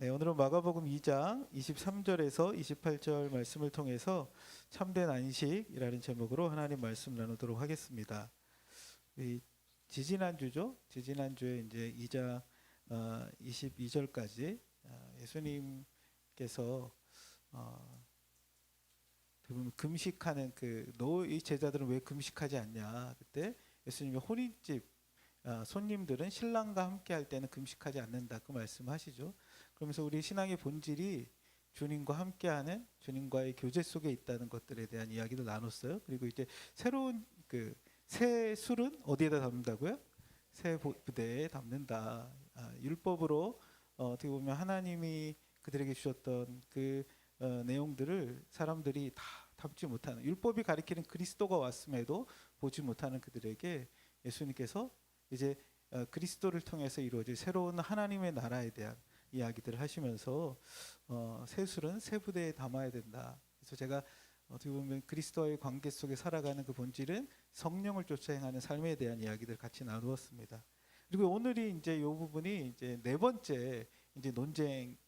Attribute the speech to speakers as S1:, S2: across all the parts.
S1: 네, 오늘은 마가복음 2장 23절에서 28절 말씀을 통해서 참된 안식이라는 제목으로 하나님 말씀 나누도록 하겠습니다. 이 지지난주죠. 지지난주에 이제 2장 22절까지 예수님께서 금식하는 이 제자들은 왜 금식하지 않냐? 그때 예수님이 혼인집 손님들은 신랑과 함께 할 때는 금식하지 않는다, 그 말씀하시죠. 그러면서 우리 신앙의 본질이 주님과 함께하는, 주님과의 교제 속에 있다는 것들에 대한 이야기를 나눴어요. 그리고 이제 새로운 새 술은 어디에다 담는다고요? 새 부대에 담는다. 율법으로 어떻게 보면 하나님이 그들에게 주셨던 내용들을 사람들이 다 담지 못하는, 율법이 가리키는 그리스도가 왔음에도 보지 못하는 그들에게 예수님께서 이제 그리스도를 통해서 이루어질 새로운 하나님의 나라에 대한 이야기들을 하시면서 새 술은 새 부대에 담아야 된다. 그래서 제가 어떻게 보면 그리스도와의 관계 속에 살아가는 그 본질은 성령을 쫓아 행하는 삶에 대한 이야기들 같이 나누었습니다. 그리고 오늘이 이제 이 부분이 이제 네 번째 이제 논쟁이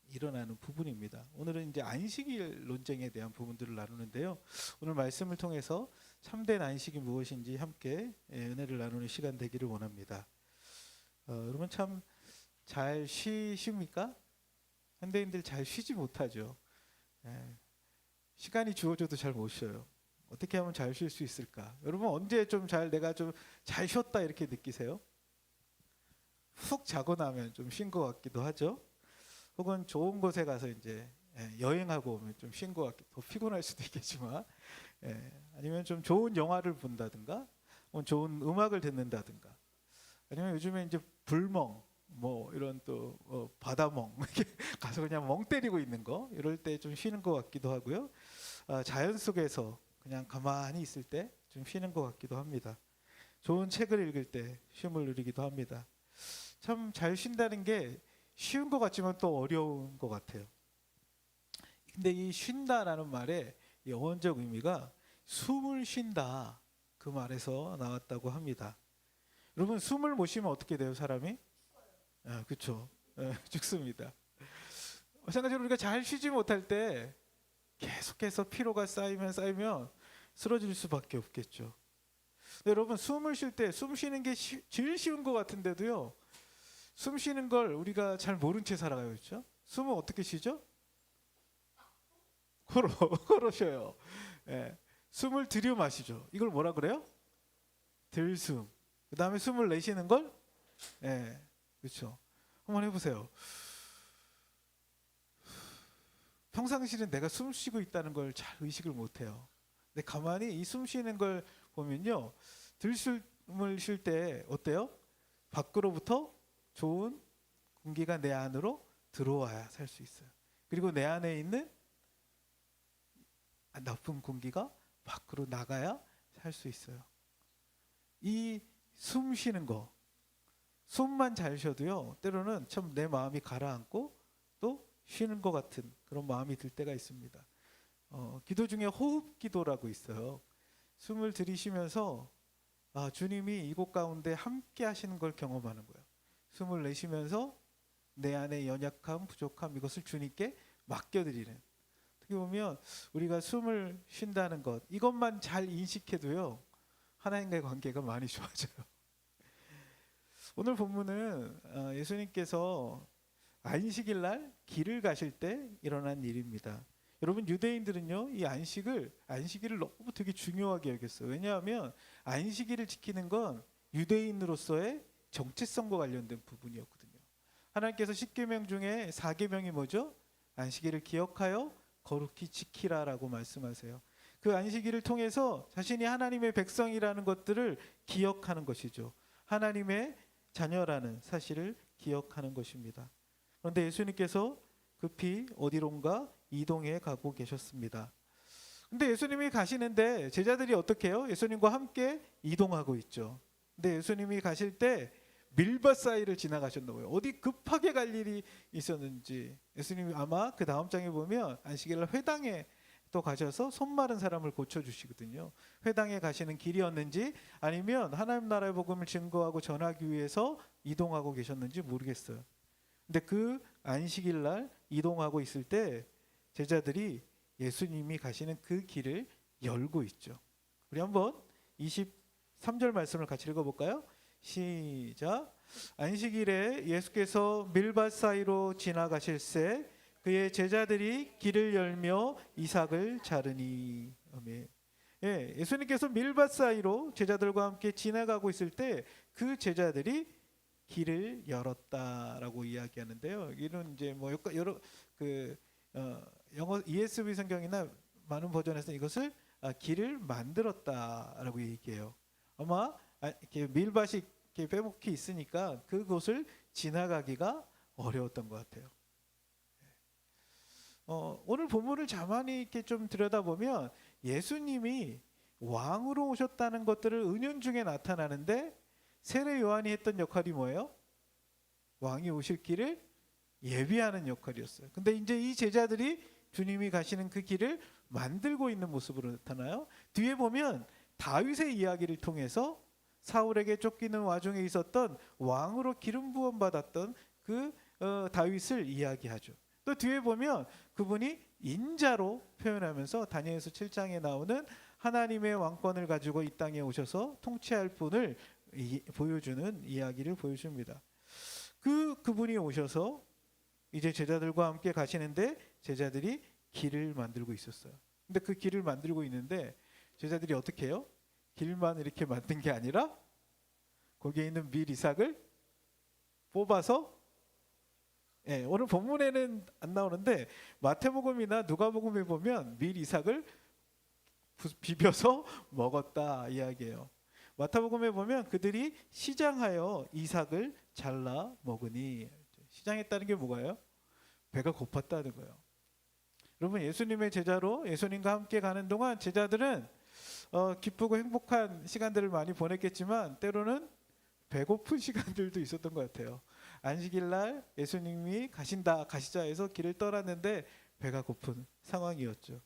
S1: 일어나는 부분입니다. 오늘은 이제 안식일 논쟁에 대한 부분들을 나누는데요. 오늘 말씀을 통해서 참된 안식이 무엇인지 함께 은혜를 나누는 시간 되기를 원합니다. 여러분 참 잘 쉬십니까? 현대인들 잘 쉬지 못하죠. 시간이 주어져도 잘 못 쉬어요. 어떻게 하면 잘 쉴 수 있을까? 여러분 언제 내가 좀 잘 쉬었다 이렇게 느끼세요? 푹 자고 나면 좀 쉰 것 같기도 하죠. 혹은 좋은 곳에 가서 이제 여행하고 오면 좀 쉰 것 같기, 더 피곤할 수도 있겠지만, 아니면 좀 좋은 영화를 본다든가, 좋은 음악을 듣는다든가, 아니면 요즘에 이제 불멍, 뭐 이런 또 바다멍 이렇게 가서 그냥 멍 때리고 있는 거, 이럴 때 좀 쉬는 것 같기도 하고요. 자연 속에서 그냥 가만히 있을 때 좀 쉬는 것 같기도 합니다. 좋은 책을 읽을 때 쉼을 누리기도 합니다. 참 잘 쉰다는 게 쉬운 것 같지만 또 어려운 것 같아요. 근데 이 쉰다라는 말의 영어적 의미가 숨을 쉰다, 그 말에서 나왔다고 합니다. 여러분 숨을 못 쉬면 어떻게 돼요, 사람이? 그렇죠. 죽습니다. 마찬가지로 우리가 잘 쉬지 못할 때 계속해서 피로가 쌓이면 쓰러질 수밖에 없겠죠. 여러분 숨을 쉴 때 숨 쉬는 게 제일 쉬운 것 같은데도요, 숨 쉬는 걸 우리가 잘 모른 채 살아가요. 그렇죠? 숨은 어떻게 쉬죠? 코로 쉬어요. 숨을 들여 마시죠. 이걸 뭐라 그래요? 들숨. 그 다음에 숨을 내쉬는 걸, 그렇죠. 한번 해보세요. 평상시는 내가 숨 쉬고 있다는 걸 잘 의식을 못해요. 근데 가만히 이 숨 쉬는 걸 보면요, 들숨을 쉴 때 어때요? 밖으로부터 좋은 공기가 내 안으로 들어와야 살 수 있어요. 그리고 내 안에 있는 나쁜 공기가 밖으로 나가야 살 수 있어요. 이 숨 쉬는 거, 숨만 잘 쉬어도요, 때로는 참 내 마음이 가라앉고 또 쉬는 것 같은 그런 마음이 들 때가 있습니다. 기도 중에 호흡 기도라고 있어요. 숨을 들이쉬면서 주님이 이곳 가운데 함께 하시는 걸 경험하는 거예요. 숨을 내쉬면서 내 안의 연약함, 부족함, 이것을 주님께 맡겨드리는. 어떻게 보면 우리가 숨을 쉰다는 것, 이것만 잘 인식해도요, 하나님과의 관계가 많이 좋아져요. 오늘 본문은 예수님께서 안식일 날 길을 가실 때 일어난 일입니다. 여러분 유대인들은요, 이 안식일을 너무 되게 중요하게 여겼어요. 왜냐하면 안식일을 지키는 건 유대인으로서의 정체성과 관련된 부분이었거든요. 하나님께서 10계명 중에 4계명이 뭐죠? 안식일을 기억하여 거룩히 지키라라고 말씀하세요. 그 안식일을 통해서 자신이 하나님의 백성이라는 것들을 기억하는 것이죠. 하나님의 자녀라는 사실을 기억하는 것입니다. 그런데 예수님께서 급히 어디론가 이동해 가고 계셨습니다. 근데 예수님이 가시는데 제자들이 어떻게 해요? 예수님과 함께 이동하고 있죠. 근데 예수님이 가실 때 밀밭 사이를 지나가셨나 봐요. 어디 급하게 갈 일이 있었는지. 예수님이 아마 그 다음 장에 보면 안식일날 회당에 또 가셔서 손 마른 사람을 고쳐주시거든요. 회당에 가시는 길이었는지 아니면 하나님 나라의 복음을 증거하고 전하기 위해서 이동하고 계셨는지 모르겠어요. 근데 그 안식일 날 이동하고 있을 때 제자들이 예수님이 가시는 그 길을 열고 있죠. 우리 한번 23절 말씀을 같이 읽어볼까요? 시작. 안식일에 예수께서 밀밭 사이로 지나가실새 그의 제자들이 길을 열며 이삭을 자르니. 아멘. 예, 예수님께서 밀밭 사이로 제자들과 함께 지나가고 있을 때 그 제자들이 길을 열었다라고 이야기하는데요. 이런 이제 뭐 여러 그 영어 ESV 성경이나 많은 버전에서 이것을 길을 만들었다라고 얘기해요. 아마 이렇게 밀밭이 이렇게 빼곡히 있으니까 그곳을 지나가기가 어려웠던 것 같아요. 오늘 본문을 자만히 이렇게 좀 들여다보면 예수님이 왕으로 오셨다는 것들을 은연중에 나타나는데 세례 요한이 했던 역할이 뭐예요? 왕이 오실 길을 예비하는 역할이었어요. 근데 이제 이 제자들이 주님이 가시는 그 길을 만들고 있는 모습으로 나타나요. 뒤에 보면 다윗의 이야기를 통해서 사울에게 쫓기는 와중에 있었던 왕으로 기름 부음 받았던 그 다윗을 이야기하죠. 또 뒤에 보면 그분이 인자로 표현하면서 다니엘서 7장에 나오는 하나님의 왕권을 가지고 이 땅에 오셔서 통치할 분을 보여주는 이야기를 보여줍니다. 그분이 오셔서 이제 제자들과 함께 가시는데 제자들이 길을 만들고 있었어요. 근데 그 길을 만들고 있는데 제자들이 어떻게 해요? 길만 이렇게 만든 게 아니라 거기에 있는 밀 이삭을 뽑아서 오늘 본문에는 안 나오는데 마태복음이나 누가복음에 보면 밀 이삭을 비벼서 먹었다 이야기해요. 마태복음에 보면 그들이 시장하여 이삭을 잘라 먹으니. 시장했다는 게 뭐가요? 배가 고팠다는 거예요. 여러분 예수님의 제자로 예수님과 함께 가는 동안 제자들은 기쁘고 행복한 시간들을 많이 보냈겠지만 때로는 배고픈 시간들도 있었던 것 같아요. 안식일 날 예수님이 가시자 해서 길을 떠났는데 배가 고픈 상황이었죠.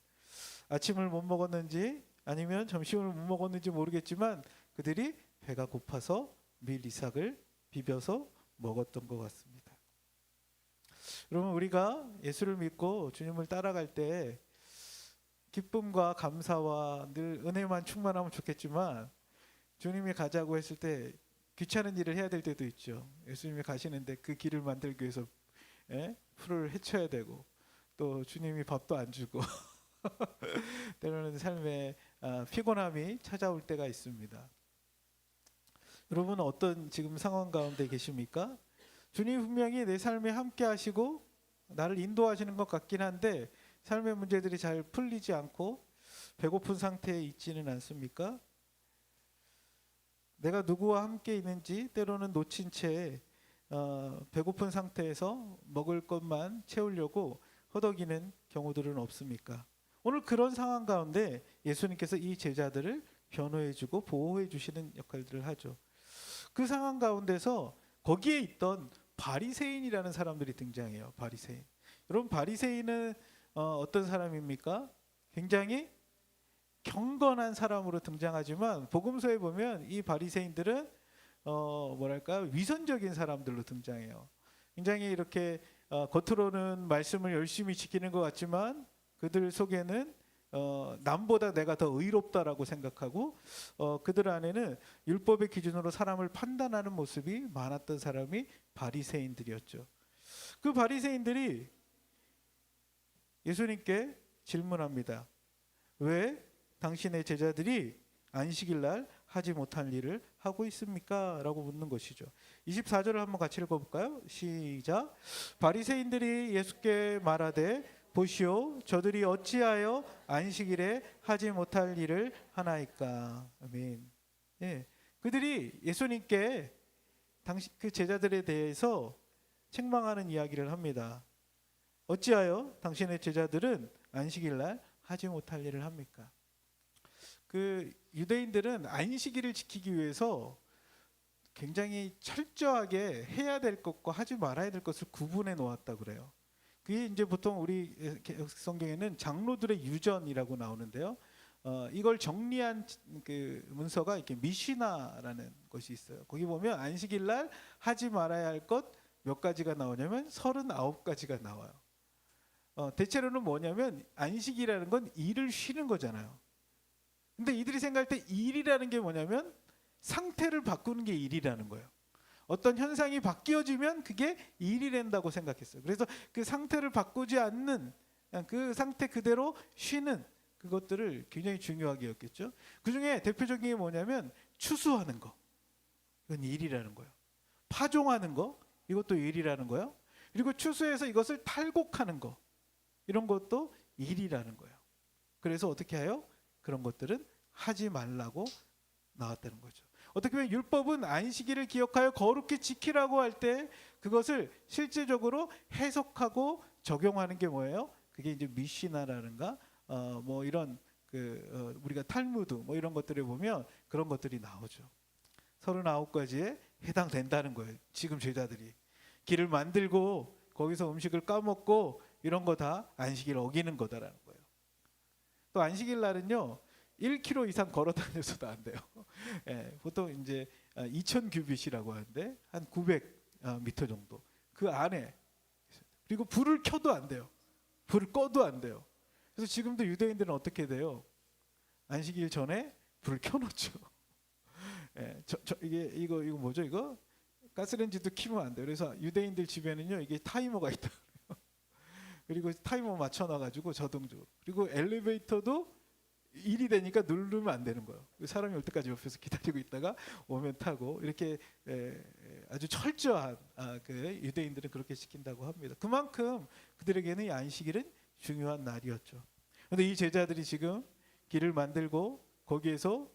S1: 아침을 못 먹었는지 아니면 점심을 못 먹었는지 모르겠지만 그들이 배가 고파서 밀 이삭을 비벼서 먹었던 것 같습니다. 여러분 우리가 예수를 믿고 주님을 따라갈 때 기쁨과 감사와 늘 은혜만 충만하면 좋겠지만 주님이 가자고 했을 때 귀찮은 일을 해야 될 때도 있죠. 예수님이 가시는데 그 길을 만들기 위해서 풀을 헤쳐야 되고 또 주님이 밥도 안 주고 때로는 삶에 피곤함이 찾아올 때가 있습니다. 여러분은 어떤 지금 상황 가운데 계십니까? 주님 분명히 내 삶에 함께 하시고 나를 인도하시는 것 같긴 한데 삶의 문제들이 잘 풀리지 않고 배고픈 상태에 있지는 않습니까? 내가 누구와 함께 있는지 때로는 놓친 채 배고픈 상태에서 먹을 것만 채우려고 허덕이는 경우들은 없습니까? 오늘 그런 상황 가운데 예수님께서 이 제자들을 변호해주고 보호해주시는 역할들을 하죠. 그 상황 가운데서 거기에 있던 바리새인이라는 사람들이 등장해요. 바리새인. 여러분 바리새인은 어떤 사람입니까? 굉장히 경건한 사람으로 등장하지만 복음서에 보면 이 바리새인들은 위선적인 사람들로 등장해요. 굉장히 이렇게 겉으로는 말씀을 열심히 지키는 것 같지만 그들 속에는 남보다 내가 더 의롭다라고 생각하고 그들 안에는 율법의 기준으로 사람을 판단하는 모습이 많았던 사람이 바리새인들이었죠. 그 바리새인들이 예수님께 질문합니다. 왜 당신의 제자들이 안식일 날 하지 못한 일을 하고 있습니까? 라고 묻는 것이죠. 24절을 한번 같이 읽어볼까요? 시작. 바리새인들이 예수께 말하되 보시오 저들이 어찌하여 안식일에 하지 못할 일을 하나이까. 아멘. 그들이 예수님께 당시 그 제자들에 대해서 책망하는 이야기를 합니다. 어찌하여 당신의 제자들은 안식일 날 하지 못할 일을 합니까? 그 유대인들은 안식일을 지키기 위해서 굉장히 철저하게 해야 될 것과 하지 말아야 될 것을 구분해 놓았다 그래요. 그게 이제 보통 우리 성경에는 장로들의 유전이라고 나오는데요. 이걸 정리한 그 문서가 이렇게 미시나라는 것이 있어요. 거기 보면 안식일 날 하지 말아야 할 것 몇 가지가 나오냐면 39가지가 나와요. 대체로는 뭐냐면 안식이라는 건 일을 쉬는 거잖아요. 근데 이들이 생각할 때 일이라는 게 뭐냐면 상태를 바꾸는 게 일이라는 거예요. 어떤 현상이 바뀌어지면 그게 일이 된다고 생각했어요. 그래서 그 상태를 바꾸지 않는, 그 상태 그대로 쉬는 그것들을 굉장히 중요하게 여겼죠. 그 중에 대표적인 게 뭐냐면 추수하는 거, 이건 일이라는 거예요. 파종하는 거, 이것도 일이라는 거예요. 그리고 추수해서 이것을 탈곡하는 거, 이런 것도 일이라는 거예요. 그래서 어떻게 해요? 그런 것들은 하지 말라고 나왔다는 거죠. 어떻게 보면 율법은 안식일을 기억하여 거룩히 지키라고 할 때 그것을 실제적으로 해석하고 적용하는 게 뭐예요? 그게 이제 미시나라든가 뭐 이런 우리가 탈무드 뭐 이런 것들에 보면 그런 것들이 나오죠. 39가지에 해당된다는 거예요. 지금 제자들이 길을 만들고 거기서 음식을 까먹고 이런 거 다 안식일 어기는 거다라는 거예요. 또 안식일 날은요 1km 이상 걸어 다녀서도 안 돼요. 예, 보통 이제 2000 규빗이라고 하는데 한 900m 정도 그 안에, 그리고 불을 켜도 안 돼요. 불을 꺼도 안 돼요. 그래서 지금도 유대인들은 어떻게 돼요? 안식일 전에 불을 켜놓죠. 예, 이거 뭐죠? 이거 가스레인지도 켜면 안 돼요. 그래서 유대인들 집에는요 이게 타이머가 있다. 그리고 타이머 맞춰놔가지고 자동적으로. 그리고 엘리베이터도 일이 되니까 누르면 안 되는 거예요. 사람이 올 때까지 옆에서 기다리고 있다가 오면 타고 이렇게 아주 철저한 그 유대인들은 그렇게 시킨다고 합니다. 그만큼 그들에게는 이 안식일은 중요한 날이었죠. 그런데 이 제자들이 지금 길을 만들고 거기에서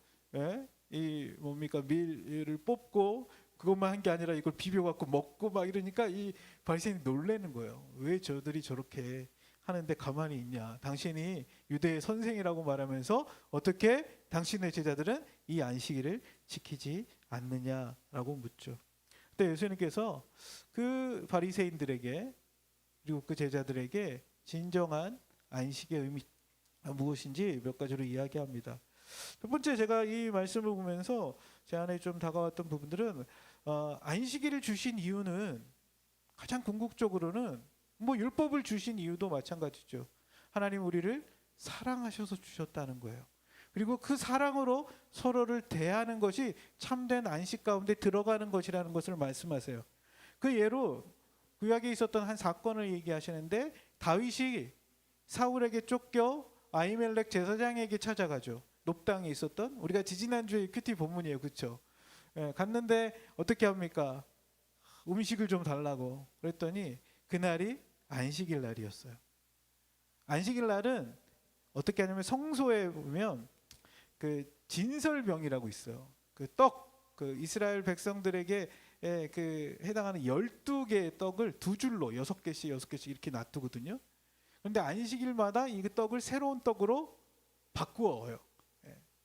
S1: 이 뭡니까 밀을 뽑고 그것만 한 게 아니라 이걸 비벼갖고 먹고 막 이러니까 이 바리새인이 놀라는 거예요. 왜 저들이 저렇게 하는데 가만히 있냐? 당신이 유대의 선생이라고 말하면서 어떻게 당신의 제자들은 이 안식일을 지키지 않느냐라고 묻죠. 그때 예수님께서 그 바리새인들에게 그리고 그 제자들에게 진정한 안식의 의미 무엇인지 몇 가지로 이야기합니다. 첫 번째, 제가 이 말씀을 보면서 제 안에 좀 다가왔던 부분들은 안식일을 주신 이유는 가장 궁극적으로는 뭐 율법을 주신 이유도 마찬가지죠. 하나님 우리를 사랑하셔서 주셨다는 거예요. 그리고 그 사랑으로 서로를 대하는 것이 참된 안식 가운데 들어가는 것이라는 것을 말씀하세요. 그 예로 구약에 있었던 한 사건을 얘기하시는데 다윗이 사울에게 쫓겨 아히멜렉 제사장에게 찾아가죠. 높당에 있었던, 우리가 지지난주에 큐티 본문이에요. 그렇죠? 갔는데 어떻게 합니까? 음식을 좀 달라고 그랬더니 그날이 안식일 날이었어요. 안식일 날은 어떻게 하냐면 성소에 보면 그 진설병이라고 있어요. 그 떡, 그 이스라엘 백성들에게 그 해당하는 12개의 떡을 두 줄로 6개씩 이렇게 놔두거든요. 그런데 안식일마다 이 떡을 새로운 떡으로 바꾸어요.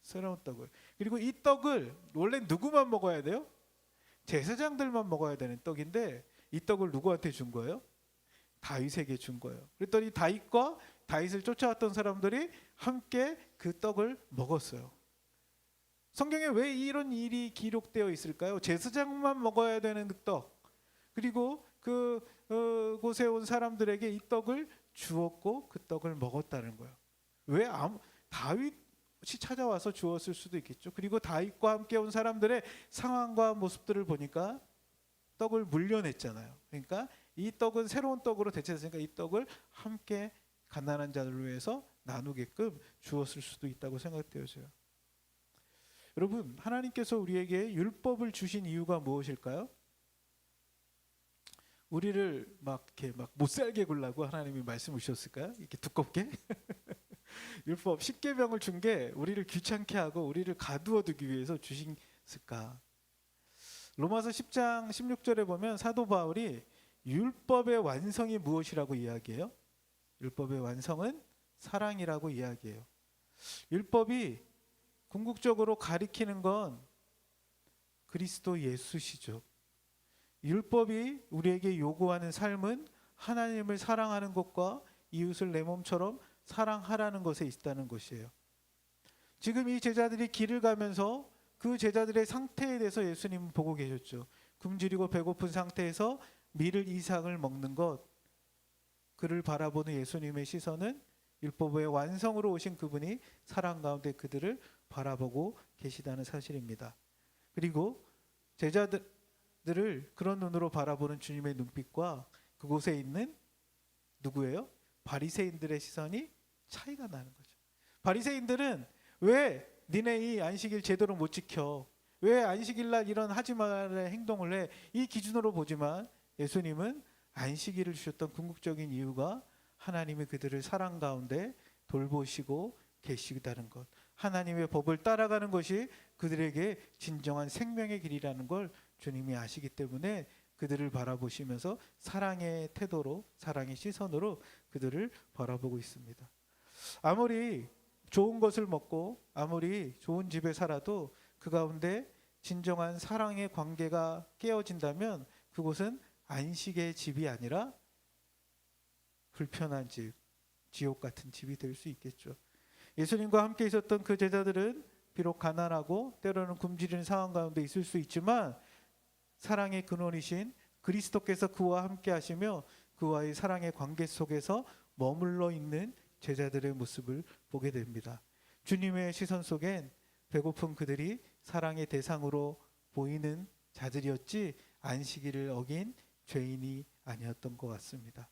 S1: 새로운 떡을. 그리고 이 떡을 원래 누구만 먹어야 돼요? 제사장들만 먹어야 되는 떡인데 이 떡을 누구한테 준 거예요? 다윗에게 준 거예요. 그랬더니 다윗과 다윗을 쫓아왔던 사람들이 함께 그 떡을 먹었어요. 성경에 왜 이런 일이 기록되어 있을까요? 제사장만 먹어야 되는 그 떡, 그리고 곳에 온 사람들에게 이 떡을 주었고 그 떡을 먹었다는 거예요. 왜 다윗이 찾아와서 주었을 수도 있겠죠. 그리고 다윗과 함께 온 사람들의 상황과 모습들을 보니까 떡을 물려냈잖아요. 그러니까 이 떡은 새로운 떡으로 대체됐으니까 이 떡을 함께 가난한 자들을 위해서 나누게끔 주었을 수도 있다고 생각되어져요. 여러분, 하나님께서 우리에게 율법을 주신 이유가 무엇일까요? 우리를 이렇게 못 살게 굴라고 하나님이 말씀을 주셨을까요? 이렇게 두껍게? 율법 10계명을 준 게 우리를 귀찮게 하고 우리를 가두어 두기 위해서 주셨을까? 로마서 10장 16절에 보면 사도 바울이 율법의 완성이 무엇이라고 이야기해요? 율법의 완성은 사랑이라고 이야기해요. 율법이 궁극적으로 가리키는 건 그리스도 예수시죠. 율법이 우리에게 요구하는 삶은 하나님을 사랑하는 것과 이웃을 내 몸처럼 사랑하라는 것에 있다는 것이에요. 지금 이 제자들이 길을 가면서 그 제자들의 상태에 대해서 예수님은 보고 계셨죠. 굶주리고 배고픈 상태에서 밀을 이삭을 먹는 것, 그를 바라보는 예수님의 시선은 율법의 완성으로 오신 그분이 사랑 가운데 그들을 바라보고 계시다는 사실입니다. 그리고 제자들을 그런 눈으로 바라보는 주님의 눈빛과 그곳에 있는 누구예요? 바리새인들의 시선이 차이가 나는 거죠. 바리새인들은 왜 니네 이 안식일 제대로 못 지켜? 왜 안식일 날 이런 하지 말의 행동을 해? 이 기준으로 보지만 예수님은 안식일을 주셨던 궁극적인 이유가 하나님이 그들을 사랑 가운데 돌보시고 계시다는 것, 하나님의 법을 따라가는 것이 그들에게 진정한 생명의 길이라는 걸 주님이 아시기 때문에 그들을 바라보시면서 사랑의 태도로, 사랑의 시선으로 그들을 바라보고 있습니다. 아무리 좋은 것을 먹고 아무리 좋은 집에 살아도 그 가운데 진정한 사랑의 관계가 깨어진다면 그곳은 안식의 집이 아니라 불편한 집, 지옥 같은 집이 될 수 있겠죠. 예수님과 함께 있었던 그 제자들은 비록 가난하고 때로는 굶주리는 상황 가운데 있을 수 있지만 사랑의 근원이신 그리스도께서 그와 함께 하시며 그와의 사랑의 관계 속에서 머물러 있는 제자들의 모습을 보게 됩니다. 주님의 시선 속엔 배고픈 그들이 사랑의 대상으로 보이는 자들이었지 안식일을 어긴 죄인이 아니었던 것 같습니다.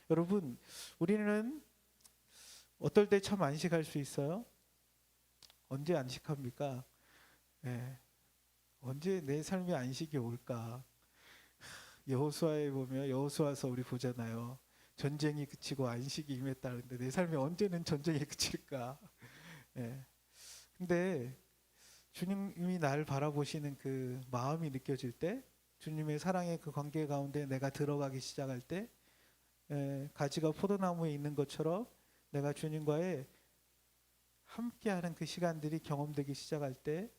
S1: 여러분, 우리는 어떨 때 참 안식할 수 있어요? 언제 안식합니까? 네. 언제 내 삶에 안식이 올까? 여호수아에 보면 여호수아서 우리 보잖아요. 전쟁이 그치고 안식이 임했다는데 내 삶에 언제는 전쟁이 그칠까? 네. 근데 주님이 나를 바라보시는 그 마음이 느껴질 때, 주님의 사랑의 그 관계 가운데 내가 들어가기 시작할 때, 가지가 포도나무에 있는 것처럼 내가 주님과의 함께하는 그 시간들이 경험되기 시작할 때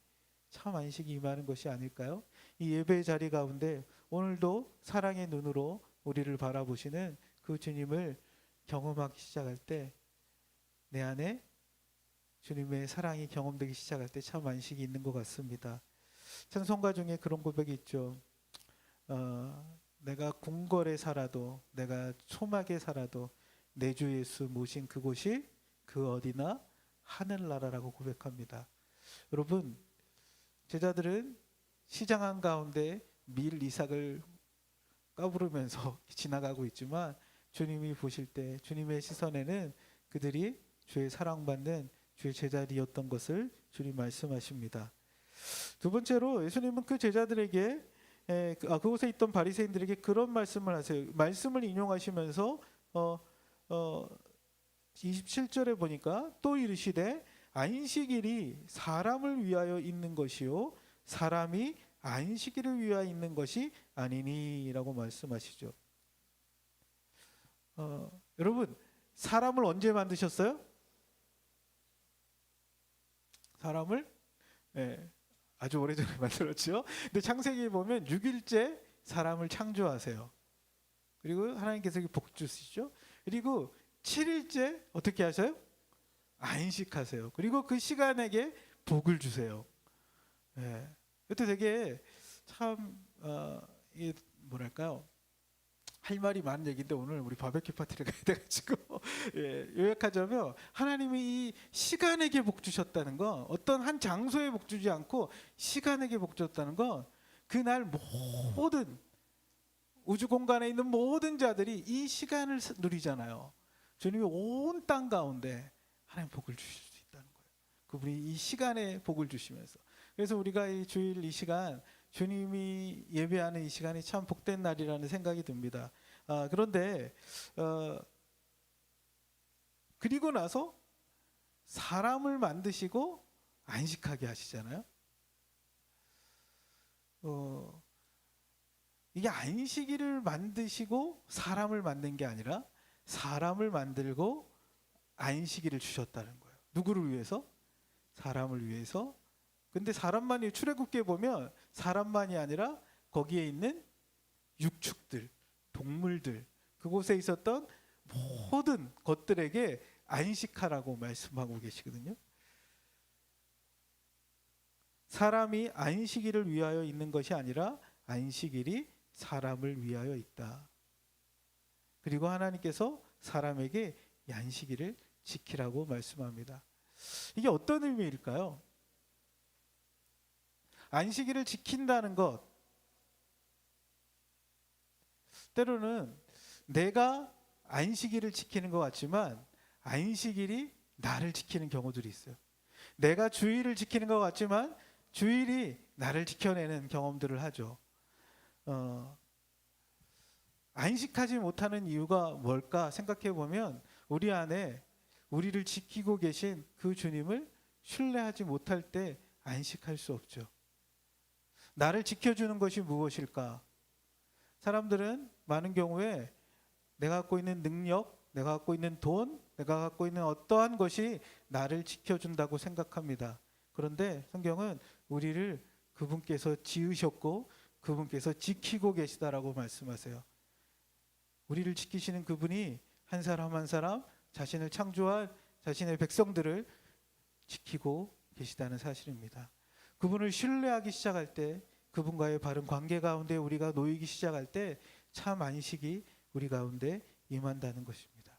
S1: 참 안식이 임하는 것이 아닐까요? 이 예배의 자리 가운데 오늘도 사랑의 눈으로 우리를 바라보시는 그 주님을 경험하기 시작할 때 내 안에 주님의 사랑이 경험되기 시작할 때 참 안식이 있는 것 같습니다. 찬송가 중에 그런 고백이 있죠. 내가 궁궐에 살아도, 내가 초막에 살아도 내 주 예수 모신 그곳이 그 어디나 하늘나라라고 고백합니다. 여러분, 제자들은 시장 한가운데 밀 이삭을 까부르면서 지나가고 있지만 주님이 보실 때 주님의 시선에는 그들이 주의 사랑받는 주의 제자리였던 것을 주님 말씀하십니다. 두 번째로 예수님은 그 제자들에게 그곳에 있던 바리새인들에게 그런 말씀을 하세요. 말씀을 인용하시면서 27절에 보니까 또 이르시되 안식일이 사람을 위하여 있는 것이요 사람이 안식일을 위하여 있는 것이 아니니라고 말씀하시죠. 여러분, 사람을 언제 만드셨어요? 사람을 아주 오래전에 만들었죠. 근데 창세기에 보면 6일째 사람을 창조하세요. 그리고 하나님께서 복 주시죠. 그리고 7일째 어떻게 하세요? 안식하세요. 그리고 그 시간에게 복을 주세요. 그때 되게 참 이게 뭐랄까요? 할 말이 많은 얘기인데 오늘 우리 바베큐 파티를 가야 돼가지고 요약하자면 하나님이 이 시간에게 복 주셨다는 건, 어떤 한 장소에 복 주지 않고 시간에게 복 주셨다는 건, 그날 모든 우주 공간에 있는 모든 자들이 이 시간을 누리잖아요. 주님이 온 땅 가운데 하나님 복을 주실 수 있다는 거예요. 그분이 이 시간에 복을 주시면서. 그래서 우리가 이 주일 이 시간, 주님이 예배하는 이 시간이 참 복된 날이라는 생각이 듭니다. 그런데 그리고 나서 사람을 만드시고 안식하게 하시잖아요. 이게 안식일을 만드시고 사람을 만든 게 아니라 사람을 만들고 안식일을 주셨다는 거예요. 누구를 위해서? 사람을 위해서. 근데 사람만이, 출애굽기에 보면 사람만이 아니라 거기에 있는 육축들, 동물들, 그곳에 있었던 모든 것들에게 안식하라고 말씀하고 계시거든요. 사람이 안식일을 위하여 있는 것이 아니라 안식일이 사람을 위하여 있다. 그리고 하나님께서 사람에게 이 안식일을 지키라고 말씀합니다. 이게 어떤 의미일까요? 안식일을 지킨다는 것, 때로는 내가 안식일을 지키는 것 같지만 안식일이 나를 지키는 경우들이 있어요. 내가 주일을 지키는 것 같지만 주일이 나를 지켜내는 경험들을 하죠. 안식하지 못하는 이유가 뭘까 생각해 보면 우리 안에 우리를 지키고 계신 그 주님을 신뢰하지 못할 때 안식할 수 없죠. 나를 지켜주는 것이 무엇일까? 사람들은 많은 경우에 내가 갖고 있는 능력, 내가 갖고 있는 돈, 내가 갖고 있는 어떠한 것이 나를 지켜준다고 생각합니다. 그런데 성경은 우리를 그분께서 지으셨고 그분께서 지키고 계시다라고 말씀하세요. 우리를 지키시는 그분이 한 사람 한 사람 자신을 창조한 자신의 백성들을 지키고 계시다는 사실입니다. 그분을 신뢰하기 시작할 때, 그분과의 바른 관계 가운데 우리가 놓이기 시작할 때 참 안식이 우리 가운데 임한다는 것입니다.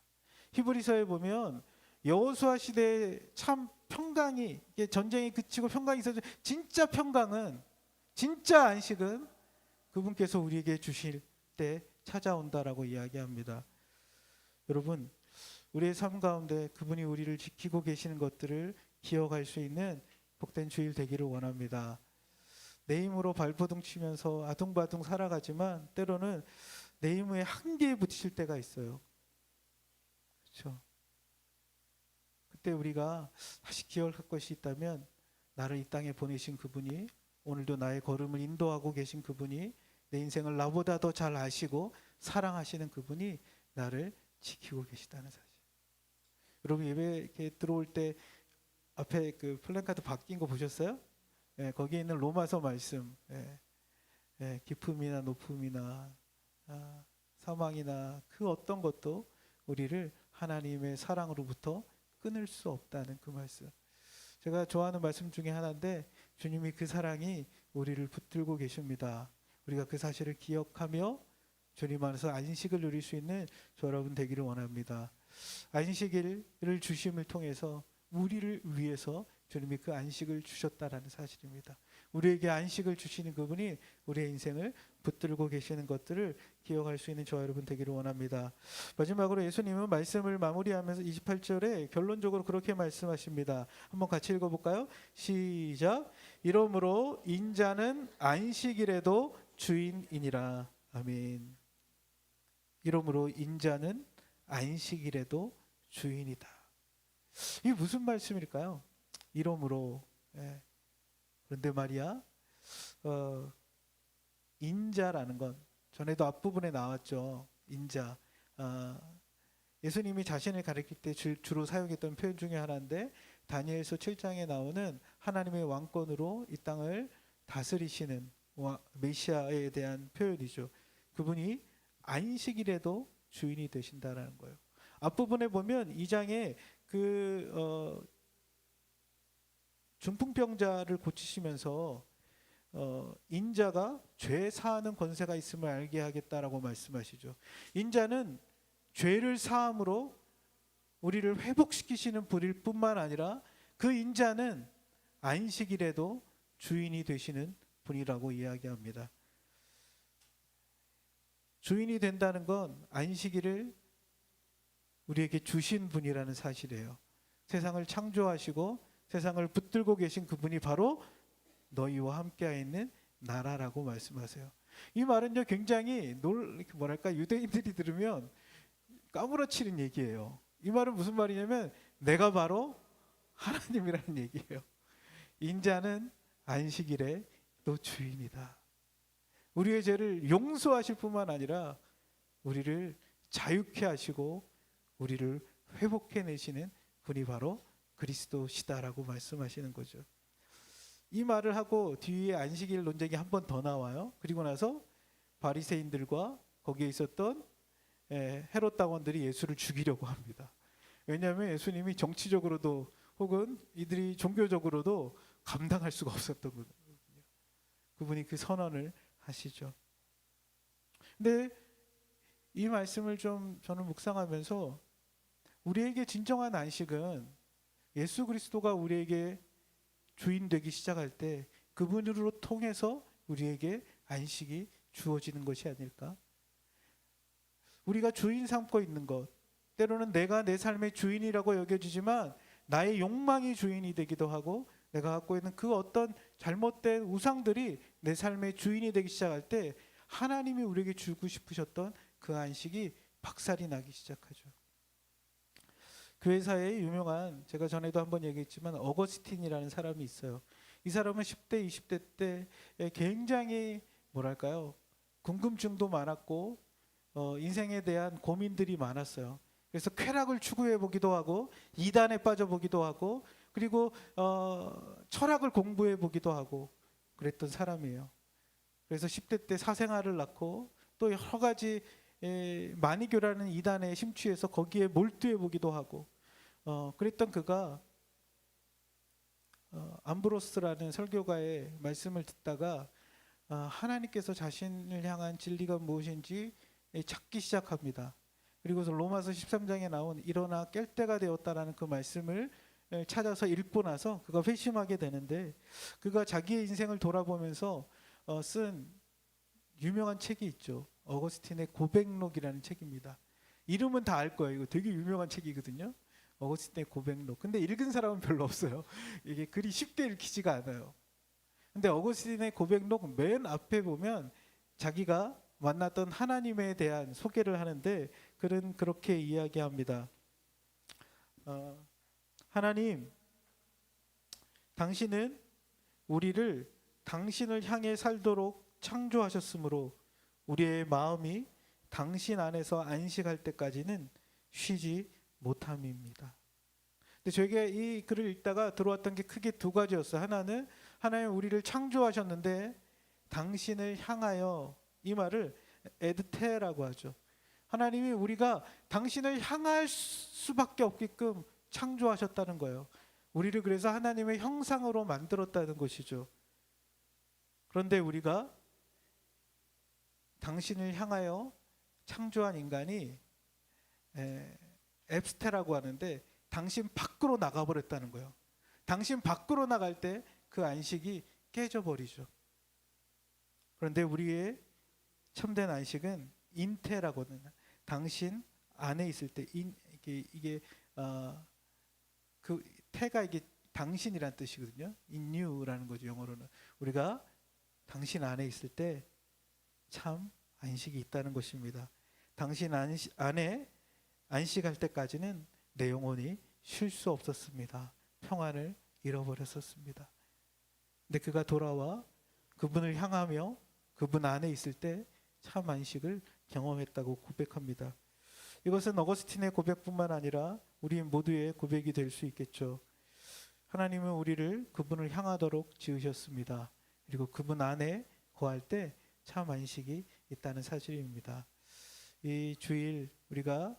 S1: 히브리서에 보면 여호수아 시대에 참 평강이, 전쟁이 그치고 평강이 있어서 진짜 평강은, 진짜 안식은 그분께서 우리에게 주실 때 찾아온다라고 이야기합니다. 여러분, 우리의 삶 가운데 그분이 우리를 지키고 계시는 것들을 기억할 수 있는 복된 주일 되기를 원합니다. 내 힘으로 발버둥 치면서 아둥바둥 살아가지만 때로는 내 힘의 한계에 부딪힐 때가 있어요. 그렇죠? 그때 우리가 다시 기억할 것이 있다면 나를 이 땅에 보내신 그분이, 오늘도 나의 걸음을 인도하고 계신 그분이, 내 인생을 나보다 더 잘 아시고 사랑하시는 그분이 나를 지키고 계시다는 사실. 여러분, 예배 이렇게 들어올 때 앞에 그 플랜카드 바뀐 거 보셨어요? 예, 거기에 있는 로마서 말씀, 깊음이나 높음이나 사망이나 그 어떤 것도 우리를 하나님의 사랑으로부터 끊을 수 없다는 그 말씀. 제가 좋아하는 말씀 중에 하나인데, 주님이 그 사랑이 우리를 붙들고 계십니다. 우리가 그 사실을 기억하며 주님 안에서 안식을 누릴 수 있는 저 여러분 되기를 원합니다. 안식일을 주심을 통해서 우리를 위해서 주님이 그 안식을 주셨다라는 사실입니다. 우리에게 안식을 주시는 그분이 우리의 인생을 붙들고 계시는 것들을 기억할 수 있는 저와 여러분 되기를 원합니다. 마지막으로 예수님은 말씀을 마무리하면서 28절에 결론적으로 그렇게 말씀하십니다. 한번 같이 읽어볼까요? 시작. 이러므로 인자는 안식일에도 주인이니라. 아멘. 이러므로 인자는 안식일에도 주인이다. 이게 무슨 말씀일까요? 이러므로. 그런데 말이야, 인자라는 건 전에도 앞부분에 나왔죠. 인자. 예수님이 자신을 가리킬 때 주로 사용했던 표현 중에 하나인데, 다니엘서 7장에 나오는 하나님의 왕권으로 이 땅을 다스리시는 메시아에 대한 표현이죠. 그분이 안식일에도 주인이 되신다라는 거예요. 앞부분에 보면 2장에 그 중풍병자를 고치시면서 인자가 죄 사하는 권세가 있음을 알게 하겠다라고 말씀하시죠. 인자는 죄를 사함으로 우리를 회복시키시는 분일 뿐만 아니라 그 인자는 안식일에도 주인이 되시는 분이라고 이야기합니다. 주인이 된다는 건 안식일을 우리에게 주신 분이라는 사실이에요. 세상을 창조하시고 세상을 붙들고 계신 그분이 바로 너희와 함께 있는 나라라고 말씀하세요. 이 말은요, 굉장히 뭐랄까, 유대인들이 들으면 까무러치는 얘기예요. 이 말은 무슨 말이냐면 내가 바로 하나님이라는 얘기예요. 인자는 안식일에 또 주인이다. 우리의 죄를 용서하실 뿐만 아니라 우리를 자유케 하시고 우리를 회복해내시는 분이 바로 그리스도시다라고 말씀하시는 거죠. 이 말을 하고 뒤에 안식일 논쟁이 한 번 더 나와요. 그리고 나서 바리새인들과 거기에 있었던 헤롯 당원들이 예수를 죽이려고 합니다. 왜냐하면 예수님이 정치적으로도 혹은 이들이 종교적으로도 감당할 수가 없었던 거거든요. 그분이 그 선언을 하시죠. 근데 이 말씀을 좀 저는 묵상하면서 우리에게 진정한 안식은 예수 그리스도가 우리에게 주인 되기 시작할 때 그분으로 통해서 우리에게 안식이 주어지는 것이 아닐까? 우리가 주인 삼고 있는 것, 때로는 내가 내 삶의 주인이라고 여겨지지만 나의 욕망이 주인이 되기도 하고 내가 갖고 있는 그 어떤 잘못된 우상들이 내 삶의 주인이 되기 시작할 때 하나님이 우리에게 주고 싶으셨던 그 안식이 박살이 나기 시작하죠. 교회사에 유명한, 제가 전에도 한번 얘기했지만 어거스틴이라는 사람이 있어요. 이 사람은 10대, 20대 때 굉장히 뭐랄까요? 궁금증도 많았고 인생에 대한 고민들이 많았어요. 그래서 쾌락을 추구해 보기도 하고 이단에 빠져 보기도 하고 그리고 철학을 공부해 보기도 하고 그랬던 사람이에요. 그래서 10대 때 사생아를 낳고 또 여러 가지 마니교라는 이단에 심취해서 거기에 몰두해 보기도 하고 그랬던 그가 암브로스라는 설교가의 말씀을 듣다가 하나님께서 자신을 향한 진리가 무엇인지 찾기 시작합니다. 그리고서 로마서 13장에 나온 일어나 깰 때가 되었다라는 그 말씀을 찾아서 읽고 나서 그가 회심하게 되는데, 그가 자기의 인생을 돌아보면서 쓴 유명한 책이 있죠. 어거스틴의 고백록이라는 책입니다. 이름은 다 알 거예요. 이거 되게 유명한 책이거든요. 어거스틴의 고백록. 근데 읽은 사람은 별로 없어요. 이게 글이 쉽게 읽히지가 않아요. 근데 어거스틴의 고백록 맨 앞에 보면 자기가 만났던 하나님에 대한 소개를 하는데 글은 그렇게 이야기합니다. 하나님, 당신은 우리를 당신을 향해 살도록 창조하셨으므로 우리의 마음이 당신 안에서 안식할 때까지는 쉬지 못함입니다. 근데 저에게 이 글을 읽다가 들어왔던 게 크게 두 가지였어요. 하나는 하나님 우리를 창조하셨는데 당신을 향하여, 이 말을 에드테라고 하죠. 하나님이 우리가 당신을 향할 수밖에 없게끔 창조하셨다는 거예요. 우리를 그래서 하나님의 형상으로 만들었다는 것이죠. 그런데 우리가 당신을 향하여 창조한 인간이 앱스테라고 하는데 당신 밖으로 나가버렸다는 거예요. 당신 밖으로 나갈 때 그 안식이 깨져버리죠. 그런데 우리의 참된 안식은 인테라고 하는, 당신 안에 있을 때, 이게 그 태가 이게 당신이란 뜻이거든요. in you라는 거죠, 영어로는. 우리가 당신 안에 있을 때 참 안식이 있다는 것입니다. 당신 안에 안식할 때까지는 내 영혼이 쉴 수 없었습니다. 평안을 잃어버렸었습니다. 근데 그가 돌아와 그분을 향하며 그분 안에 있을 때 참 안식을 경험했다고 고백합니다. 이것은 어거스틴의 고백뿐만 아니라 우리 모두의 고백이 될 수 있겠죠. 하나님은 우리를 그분을 향하도록 지으셨습니다. 그리고 그분 안에 거할 때 참 안식이 있다는 사실입니다. 이 주일 우리가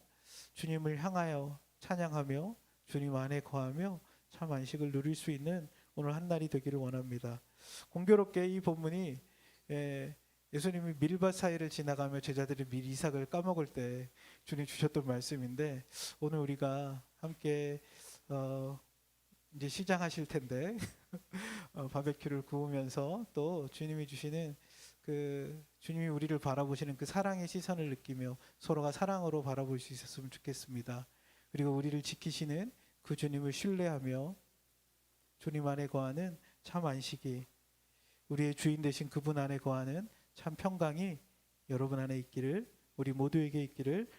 S1: 주님을 향하여 찬양하며 주님 안에 거하며 참 안식을 누릴 수 있는 오늘 한 날이 되기를 원합니다. 공교롭게 이 본문이 예수님이 밀밭 사이를 지나가며 제자들이 밀 이삭을 까먹을 때 주님 주셨던 말씀인데, 오늘 우리가 함께 이제 시장하실 텐데 바베큐를 구우면서 또 주님이 주시는 그 주님이 우리를 바라보시는 그 사랑의 시선을 느끼며 서로가 사랑으로 바라볼 수 있었으면 좋겠습니다. 그리고 우리를 지키시는 그 주님을 신뢰하며 주님 안에 거하는 참 안식이, 우리의 주인 되신 그분 안에 거하는 참 평강이 여러분 안에 있기를, 우리 모두에게 있기를